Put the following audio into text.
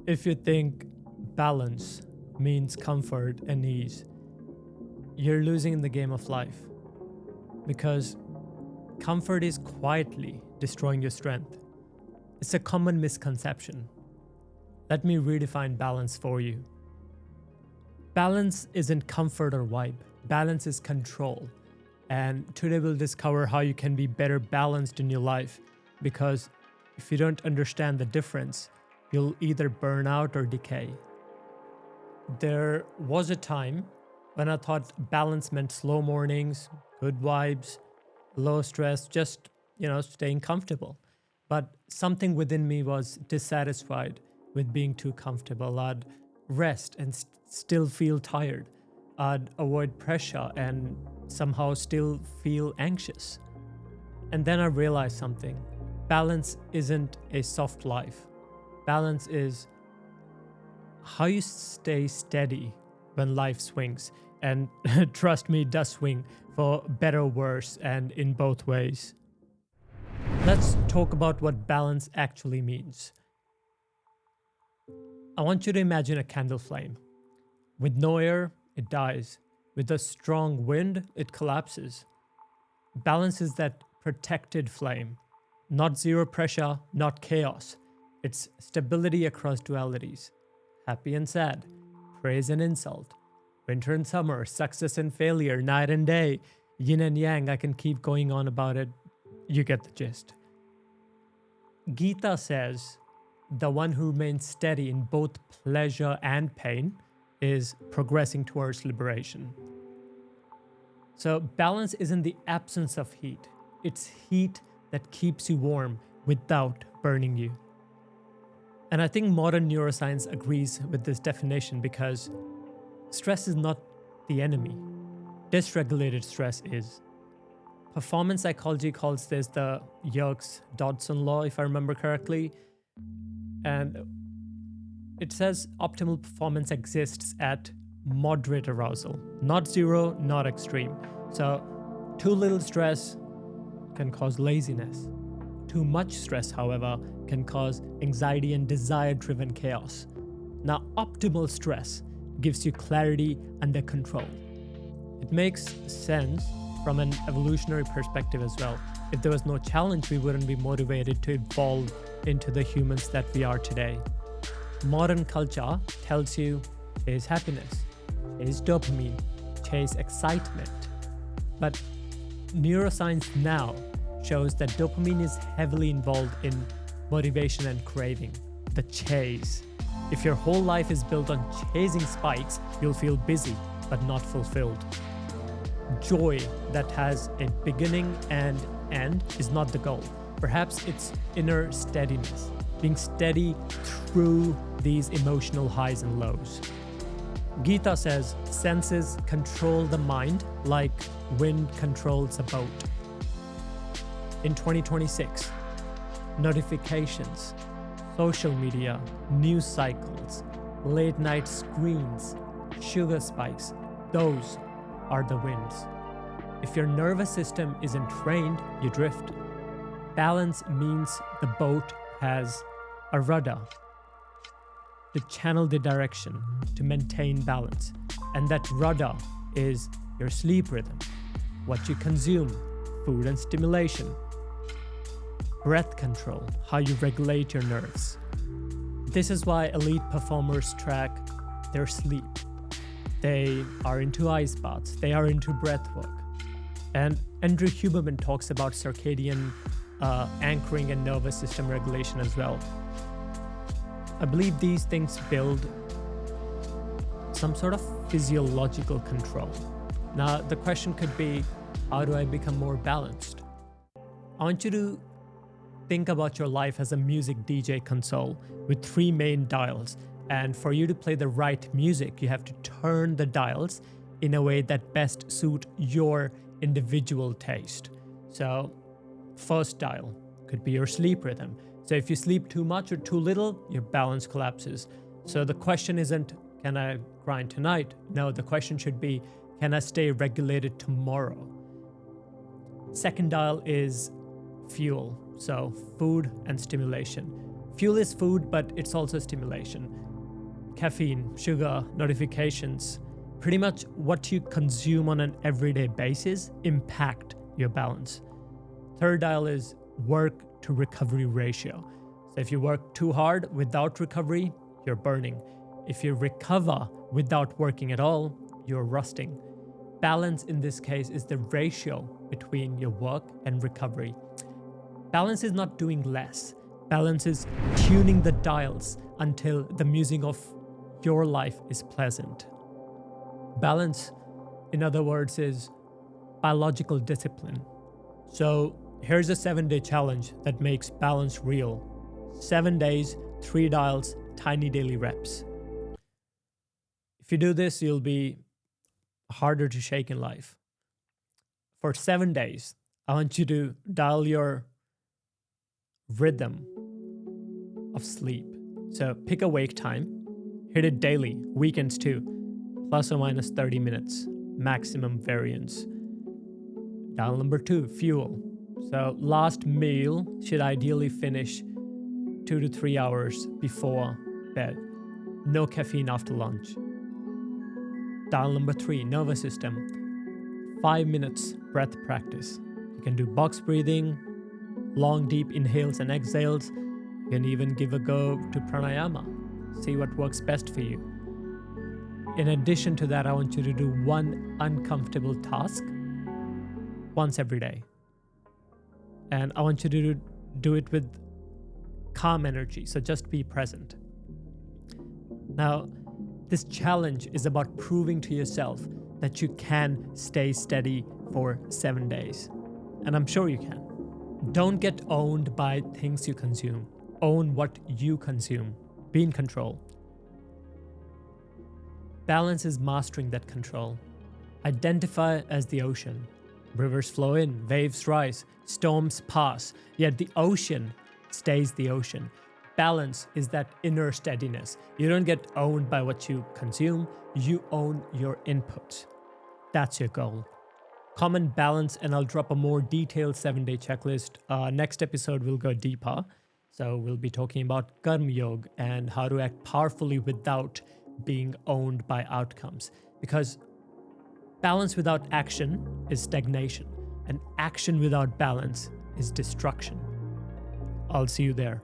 If you think balance means comfort and ease, you're losing in the game of life. Because comfort is quietly destroying your strength. It's a common misconception. Let me redefine balance for you. Balance isn't comfort or vibe. Balance is control. And today we'll discover how you can be better balanced in your life. Because if you don't understand the difference, you'll either burn out or decay. There was a time when I thought balance meant slow mornings, good vibes, low stress, just, staying comfortable. But something within me was dissatisfied with being too comfortable. I'd rest and still feel tired. I'd avoid pressure and somehow still feel anxious. And then I realized something. Balance isn't a soft life. Balance is how you stay steady when life swings. And trust me, it does swing for better or worse and in both ways. Let's talk about what balance actually means. I want you to imagine a candle flame. With no air, it dies. With a strong wind, it collapses. Balance is that protected flame. Not zero pressure, not chaos. It's stability across dualities. Happy and sad, praise and insult, winter and summer, success and failure, night and day, yin and yang. I can keep going on about it. You get the gist. Gita says, the one who remains steady in both pleasure and pain is progressing towards liberation. So balance isn't the absence of heat. It's heat that keeps you warm without burning you. And I think modern neuroscience agrees with this definition because stress is not the enemy. Dysregulated stress is. Performance psychology calls this the Yerkes-Dodson law, if I remember correctly. And it says optimal performance exists at moderate arousal, not zero, not extreme. So too little stress can cause laziness. Too much stress, however, can cause anxiety and desire-driven chaos. Now, optimal stress gives you clarity under control. It makes sense from an evolutionary perspective as well. If there was no challenge, we wouldn't be motivated to evolve into the humans that we are today. Modern culture tells you chase happiness, chase dopamine, chase excitement. But neuroscience now shows that dopamine is heavily involved in motivation and craving, the chase. If your whole life is built on chasing spikes, you'll feel busy but not fulfilled. Joy that has a beginning and end is not the goal. Perhaps it's inner steadiness, being steady through these emotional highs and lows. Gita says senses control the mind like wind controls a boat. In 2026, notifications, social media, news cycles, late night screens, sugar spikes, those are the winds. If your nervous system isn't trained, you drift. Balance means the boat has a rudder to channel the direction to maintain balance. And that rudder is your sleep rhythm, what you consume, food and stimulation, breath control, how you regulate your nerves. This is why elite performers track their sleep. They are into ice baths, they are into breath work. And Andrew Huberman talks about circadian anchoring and nervous system regulation as well. I believe these things build some sort of physiological control. Now, the question could be, how do I become more balanced? I want you to think about your life as a music DJ console with 3 main dials. And for you to play the right music, you have to turn the dials in a way that best suit your individual taste. So, first dial could be your sleep rhythm. So if you sleep too much or too little, your balance collapses. So the question isn't, can I grind tonight? No, the question should be, can I stay regulated tomorrow? Second dial is fuel, so food and stimulation. Fuel is food, but it's also stimulation. Caffeine, sugar, notifications, pretty much what you consume on an everyday basis impact your balance. Third dial is work to recovery ratio. So if you work too hard without recovery, you're burning. If you recover without working at all, you're rusting. Balance in this case is the ratio between your work and recovery. Balance is not doing less. Balance is tuning the dials until the music of your life is pleasant. Balance, in other words, is biological discipline. So here's a 7-day challenge that makes balance real. 7 days, 3 dials, tiny daily reps. If you do this, you'll be harder to shake in life. For 7 days, I want you to dial your rhythm of sleep. So pick a wake time, hit it daily, weekends too, plus or minus 30 minutes, maximum variance. Dial number 2, fuel. So last meal should ideally finish 2 to 3 hours before bed. No caffeine after lunch. Dial number 3, nervous system. 5 minutes breath practice. You can do box breathing, long deep inhales and exhales. You can even give a go to pranayama. See what works best for you. In addition to that, I want you to do one uncomfortable task once every day. And I want you to do it with calm energy, so just be present. Now, this challenge is about proving to yourself that you can stay steady for 7 days. And I'm sure you can. Don't get owned by things you consume. Own what you consume. Be in control. Balance is mastering that control. Identify as the ocean. Rivers flow in, waves rise, storms pass, yet the ocean stays the ocean. Balance is that inner steadiness. You don't get owned by what you consume, you own your inputs. That's your goal. Common balance, and I'll drop a more detailed 7-day checklist. Next episode, we'll go deeper. So we'll be talking about Karma Yoga and how to act powerfully without being owned by outcomes. Because balance without action is stagnation, and action without balance is destruction. I'll see you there.